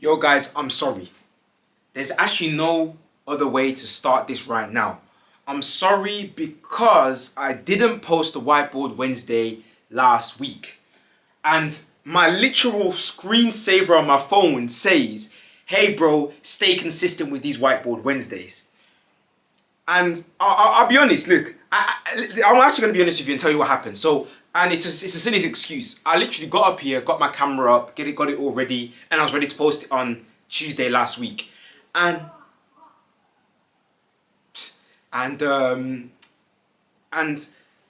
Yo guys, I'm sorry. There's actually no other way to start this right now. I'm sorry because I didn't post the Whiteboard Wednesday last week. And my literal screensaver on my phone says, hey bro, stay consistent with these Whiteboard Wednesdays. And I'll be honest, look, I'm actually going to be honest with you and tell you what happened. And it's a silly excuse. I literally got up here, got my camera up, got it all ready, and I was ready to post it on Tuesday last week. And my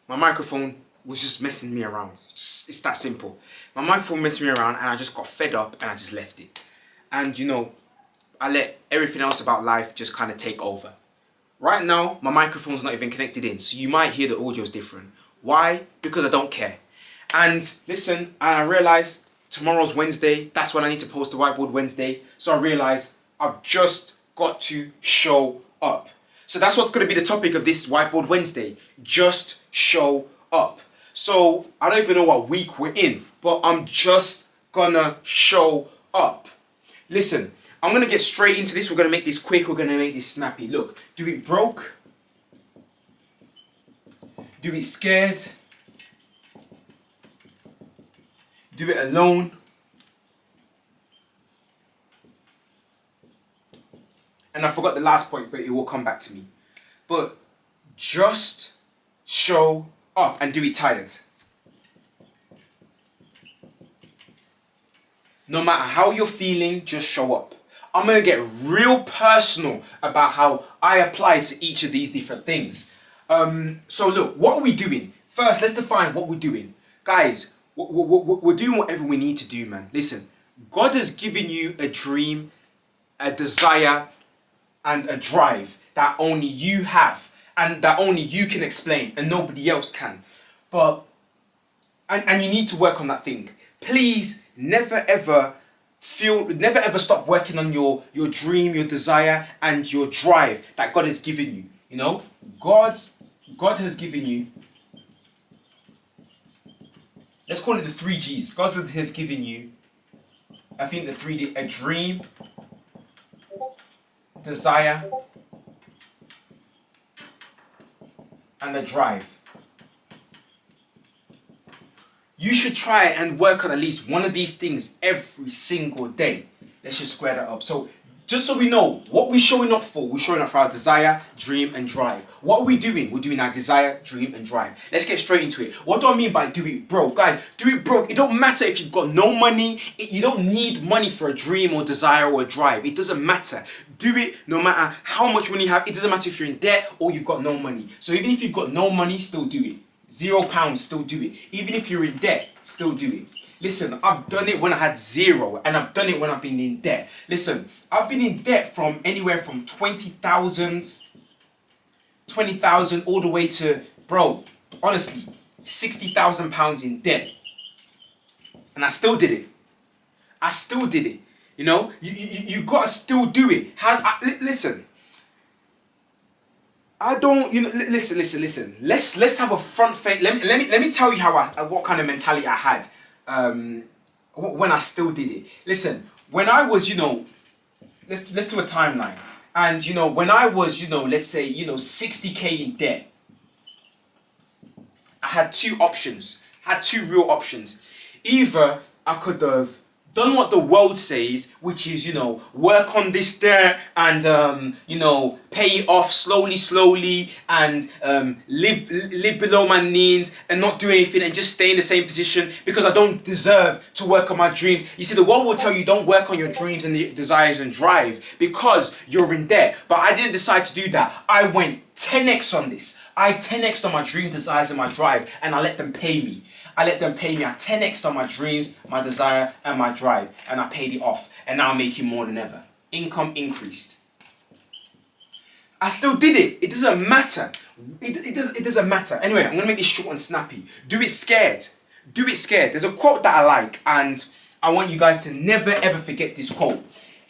microphone was just messing me around. It's that simple. My microphone messed me around and I just got fed up and I just left it. And you know, I let everything else about life just kind of take over. Right now, my microphone's not even connected in, so you might hear the audio's different. Why? Because I don't care. And listen, and I realised tomorrow's Wednesday, that's when I need to post the Whiteboard Wednesday. So I realised I've just got to show up. So that's what's going to be the topic of this Whiteboard Wednesday. Just show up. So I don't even know what week we're in, but I'm just gonna show up. Listen, I'm going to get straight into this. We're going to make this quick. We're going to make this snappy. Look, do it broke. Do it scared. Do it alone. And I forgot the last point, but it will come back to me. But just show up and do it tired. No matter how you're feeling, just show up. I'm going to get real personal about how I apply to each of these different things. So look, what are we doing? First, let's define what we're doing. Guys, we're doing whatever we need to do, man. Listen, God has given you a dream, a desire, and a drive that only you have and that only you can explain and nobody else can. And you need to work on that thing. Please never ever stop working on your dream, your desire, and your drive that God has given you. You know, God has given you, let's call it the 3 Gs. God has given you, I think the 3D, a dream, desire, and a drive. You should try and work on at least one of these things every single day. Let's just square that up. So, just so we know what we're showing up for, we're showing up for our desire, dream, and drive. What are we doing? We're doing our desire, dream, and drive. Let's get straight into it. What do I mean by do it broke? Guys, do it broke. It don't matter if you've got no money. You don't need money for a dream or desire or a drive. It doesn't matter. Do it no matter how much money you have. It doesn't matter if you're in debt or you've got no money. So even if you've got no money, still do it. £0, still do it. Even if you're in debt, still do it. Listen, I've done it when I had zero, and I've done it when I've been in debt. Listen, I've been in debt from anywhere from 20,000 all the way to, bro, honestly, £60,000 in debt. And I still did it. I still did it. You know, you gotta still do it. Listen. I don't, you know, listen. Let's have a front face. Let me tell you what kind of mentality I had when I still did it. Listen, when I was, you know, let's do a timeline. And you know, when I was, you know, let's say, you know, 60k in debt, I had two real options. Either I could have done what the world says, which is, you know, work on this debt and, you know, pay it off slowly and live below my means and not do anything and just stay in the same position because I don't deserve to work on my dreams. You see, the world will tell you don't work on your dreams and your desires and drive because you're in debt. But I didn't decide to do that. I went 10x on this. I 10x'd on my dream, desires, and my drive, and I let them pay me. I 10x'd on my dreams, my desire, and my drive, and I paid it off. And now I'm making more than ever. Income increased. I still did it. It doesn't matter. It doesn't matter. Anyway, I'm going to make this short and snappy. Do it scared. Do it scared. There's a quote that I like, and I want you guys to never ever forget this quote.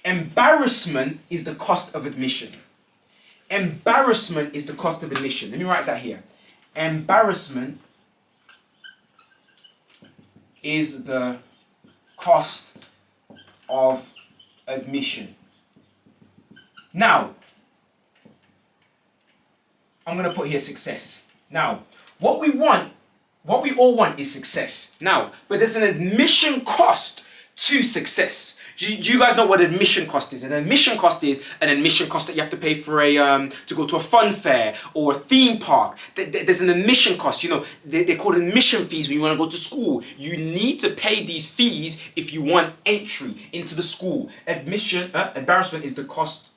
Embarrassment is the cost of admission. Embarrassment is the cost of admission. Let me write that here. Embarrassment is the cost of admission. Now, I'm going to put here success. Now, what we all want is success. Now, but there's an admission cost to success. Do you guys know what admission cost is? An admission cost is an admission cost that you have to pay for to go to a fun fair or a theme park. There's an admission cost. You know, they're called admission fees when you want to go to school. You need to pay these fees if you want entry into the school. Embarrassment is the cost.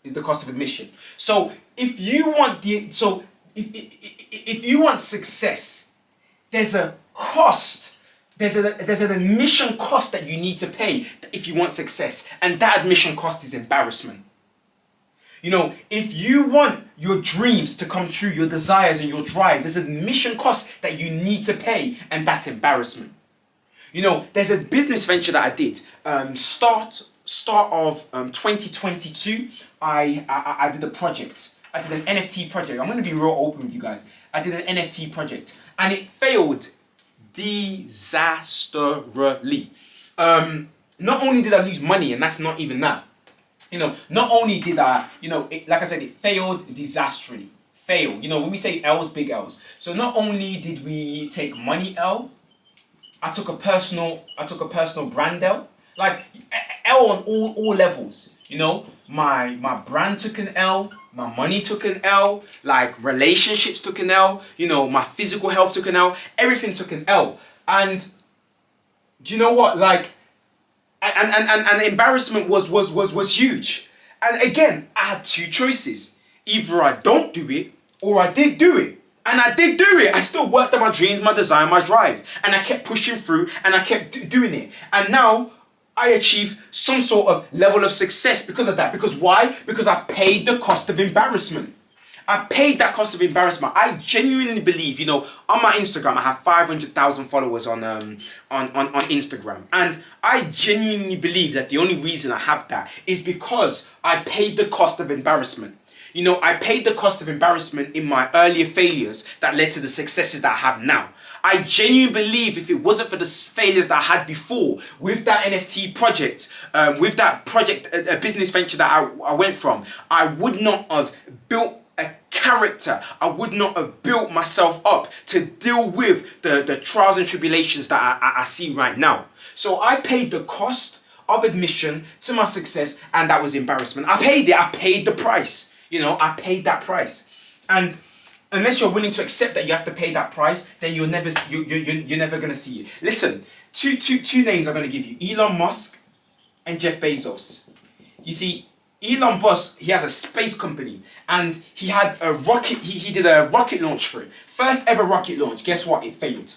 Is the cost of admission. So if you want if you want success, there's a cost. There's an admission cost that you need to pay if you want success, and that admission cost is embarrassment. You know, if you want your dreams to come true, your desires and your drive, there's an admission cost that you need to pay, and that's embarrassment. You know, there's a business venture that I did. Start of 2022, I did a project. I did an NFT project. I'm going to be real open with you guys. I did an NFT project, and it failed disastrously. Not only did I lose money, and that's not even that. You know, not only did I, like I said, it failed disastrously. Fail. You know, when we say L's, big L's. So not only did we take money L, I took a personal brand L. Like L on all levels. You know, my brand took an L. My money took an L, like relationships took an L, you know, my physical health took an L, everything took an L. And do you know what? Like, and embarrassment was huge. And again, I had two choices. Either I don't do it, or I did do it. And I did do it. I still worked on my dreams, my desire, my drive. And I kept pushing through, and I kept doing it. And now I achieve some sort of level of success because of that. Because why? Because I paid the cost of embarrassment. I paid that cost of embarrassment. I genuinely believe, you know, on my Instagram, I have 500,000 followers on Instagram. And I genuinely believe that the only reason I have that is because I paid the cost of embarrassment. You know, I paid the cost of embarrassment in my earlier failures that led to the successes that I have now. I genuinely believe if it wasn't for the failures that I had before with that NFT project, with that project, a business venture that I went from, I would not have built a character. I would not have built myself up to deal with the trials and tribulations that I see right now. So I paid the cost of admission to my success, and that was embarrassment. I paid it. I paid the price. You know, I paid that price. And unless you're willing to accept that you have to pay that price, then you're never going to see it. Listen, two names I'm going to give you: Elon Musk and Jeff Bezos. You see, Elon Musk, he has a space company, and he had a rocket. He did a rocket launch for it. First ever rocket launch. Guess what? It failed.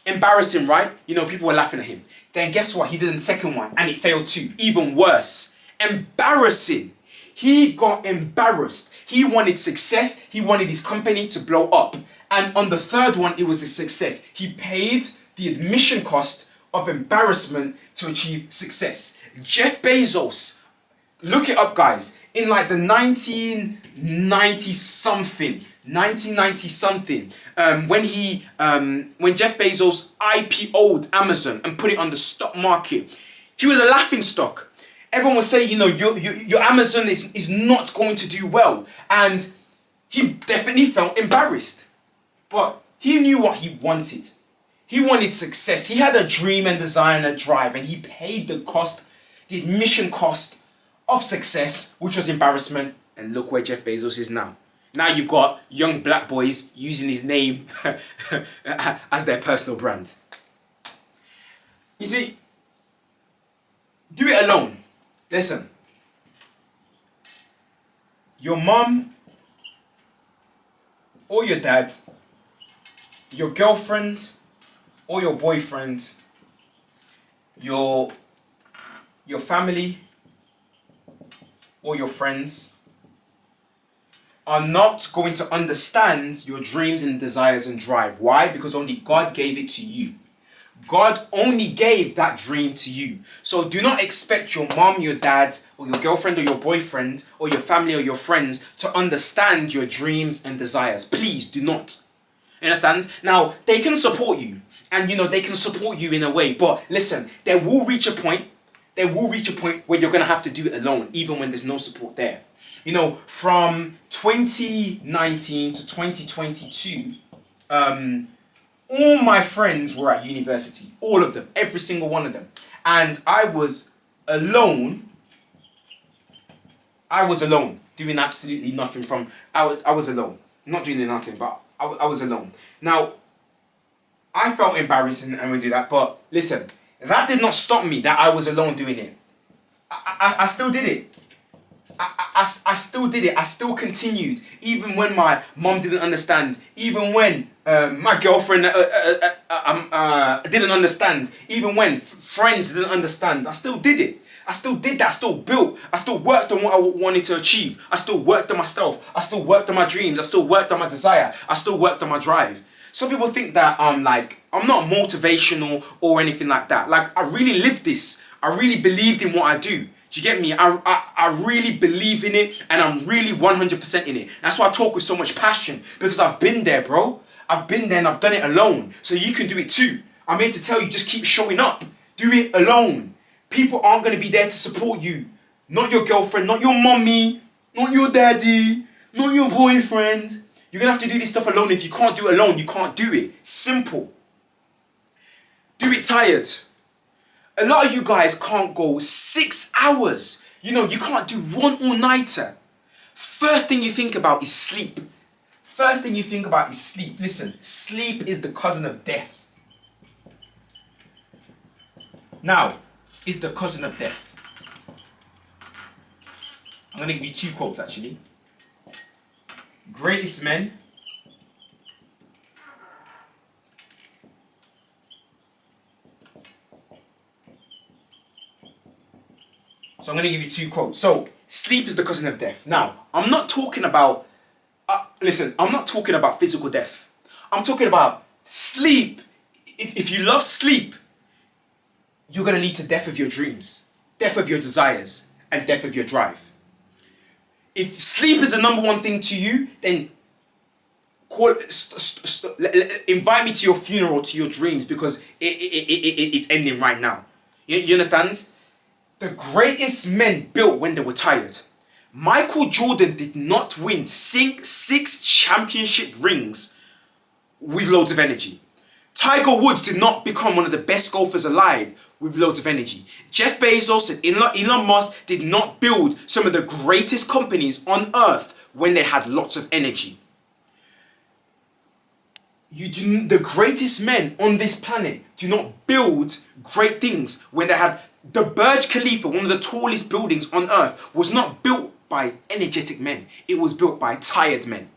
Embarrassing, right? You know, people were laughing at him. Then guess what? He did the second one, and it failed too. Even worse. Embarrassing. He got embarrassed. He wanted success. He wanted his company to blow up. And on the third one, it was a success. He paid the admission cost of embarrassment to achieve success. Jeff Bezos, look it up, guys. In like the 1990 something, when Jeff Bezos IPO'd Amazon and put it on the stock market, he was a laughing stock. Everyone was saying, you know, your Amazon is not going to do well. And he definitely felt embarrassed. But he knew what he wanted. He wanted success. He had a dream and desire and a drive. And he paid the cost, the admission cost of success, which was embarrassment. And look where Jeff Bezos is now. Now you've got young black boys using his name as their personal brand. You see, do it alone. Listen, your mom or your dad, your girlfriend or your boyfriend, your family or your friends are not going to understand your dreams and desires and drive. Why? Because only God gave it to you. God only gave that dream to you. So do not expect your mom, your dad, or your girlfriend, or your boyfriend, or your family, or your friends to understand your dreams and desires. Please do not. Understand? Now, they can support you. and you know they can support you in a way. But listen, there will reach a point. There will reach a point where you're gonna have to do it alone, even when there's no support there. You know, from 2019 to 2022, all my friends were at university. All of them, every single one of them, and I was alone. I was alone, doing absolutely nothing. I was alone, not doing nothing, but I was alone. Now, I felt embarrassed and would do that, but listen, that did not stop me that I was alone doing it. I still did it. I still did it. I still continued, even when my mom didn't understand, even when my girlfriend didn't understand, even when friends didn't understand. I still did it. I still did that. I still built. I still worked on what I wanted to achieve. I still worked on myself. I still worked on my dreams. I still worked on my desire. I still worked on my drive. Some people think that I'm not motivational or anything like that. Like, I really lived this. I really believed in what I do. Do you get me? I really believe in it, and I'm really 100% in it. That's why I talk with so much passion, because I've been there, bro. I've been there and I've done it alone. So you can do it too. I'm here to tell you, just keep showing up. Do it alone. People aren't going to be there to support you. Not your girlfriend, not your mommy, not your daddy, not your boyfriend. You're going to have to do this stuff alone. If you can't do it alone, you can't do it. Simple. Do it tired. A lot of you guys can't go 6 hours. You know, you can't do one all-nighter. First thing you think about is sleep. First thing you think about is sleep. Listen, sleep is the cousin of death. Now, is the cousin of death. I'm going to give you two quotes actually. Greatest men So I'm going to give you two quotes. So, sleep is the cousin of death. Now, I'm not talking about, listen, I'm not talking about physical death. I'm talking about sleep. If you love sleep, you're going to lead to death of your dreams, death of your desires, and death of your drive. If sleep is the number one thing to you, then invite me to your funeral, to your dreams, because it's ending right now. You understand? The greatest men built when they were tired. Michael Jordan did not win six championship rings with loads of energy. Tiger Woods did not become one of the best golfers alive with loads of energy. Jeff Bezos and Elon Musk did not build some of the greatest companies on earth when they had lots of energy. The greatest men on this planet do not build great things when they had the Burj Khalifa, one of the tallest buildings on earth, was not built by energetic men. It was built by tired men.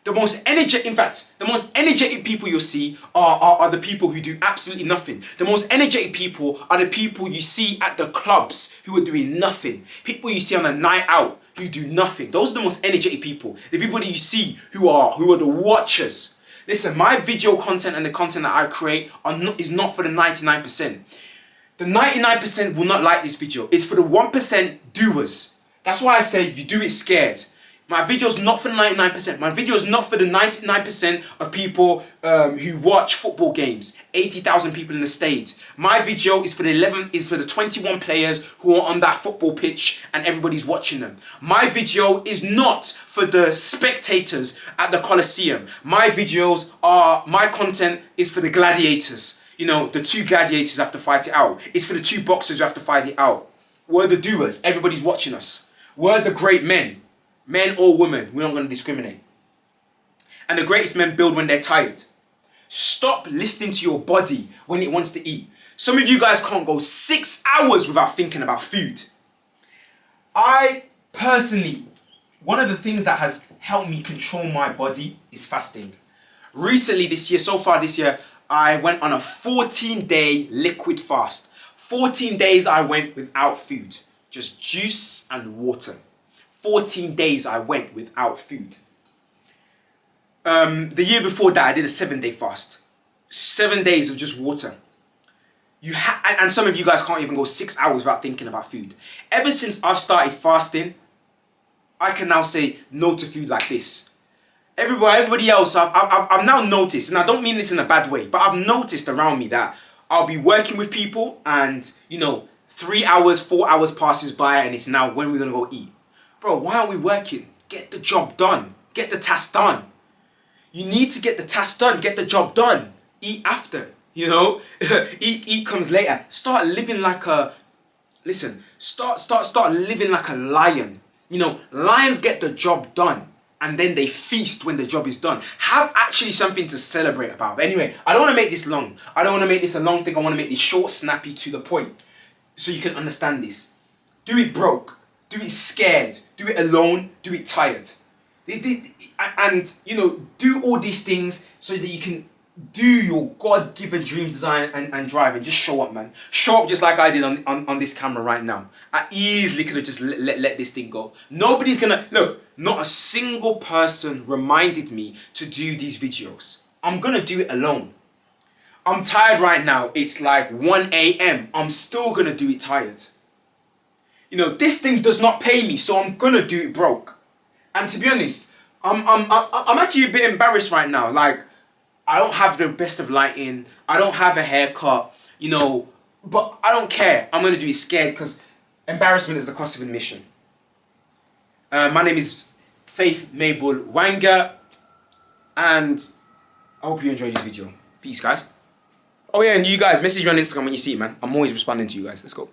The most energetic people you'll see are the people who do absolutely nothing. The most energetic people are the people you see at the clubs who are doing nothing. People you see on a night out who do nothing. Those are the most energetic people. The people that you see who are the watchers. Listen, my video content and the content that I create is not for the 99%. The 99% will not like this video. It's for the 1% doers. That's why I say you do it scared. My video is not for the 99%. My video is not for the 99% of people who watch football games. 80,000 people in the States. My video is for the 21 players who are on that football pitch and everybody's watching them. My video is not for the spectators at the Colosseum. My content is for the gladiators. You know, the two gladiators have to fight it out. It's for the two boxers who have to fight it out. We're the doers. Everybody's watching us. We're the great men. Men or women. We're not going to discriminate. And the greatest men build when they're tired. Stop listening to your body when it wants to eat. Some of you guys can't go 6 hours without thinking about food. I personally, one of the things that has helped me control my body is fasting. Recently so far this year, I went on a 14-day liquid fast. 14 days I went without food. Just juice and water. 14 days I went without food. The year before that, I did a 7-day fast. 7 days of just water. And some of you guys can't even go 6 hours without thinking about food. Ever since I've started fasting, I can now say no to food like this. Everybody else, I've now noticed, and I don't mean this in a bad way, but I've noticed around me that I'll be working with people and, you know, 3 hours, 4 hours passes by and it's now when we're going to go eat. Bro, why aren't we working? Get the job done. Get the task done. You need to get the task done. Get the job done. Eat after, you know. eat comes later. Start living like a, listen, start living like a lion. You know, lions get the job done and then they feast when the job is done. Have actually something to celebrate about. But anyway, I don't want to make this long. I don't want to make this a long thing. I want to make this short, snappy, to the point, so you can understand this. Do it broke. Do it scared. Do it alone. Do it tired. And, you know, do all these things so that you can do your God-given dream design and drive and just show up, man. Show up just like I did on this camera right now. I easily could have just let this thing go. Nobody's gonna, look, not a single person reminded me to do these videos. I'm gonna do it alone. I'm tired right now. It's like 1 a.m. I'm still gonna do it tired. You know, this thing does not pay me, so I'm gonna do it broke. And to be honest, I'm actually a bit embarrassed right now. Like, I don't have the best of lighting. I don't have a haircut, you know, but I don't care. I'm gonna do it scared because embarrassment is the cost of admission. My name is Faith Mabel Wanga, and I hope you enjoyed this video. Peace, guys. Oh yeah, and you guys, message me on Instagram when you see it, man. I'm always responding to you guys. Let's go.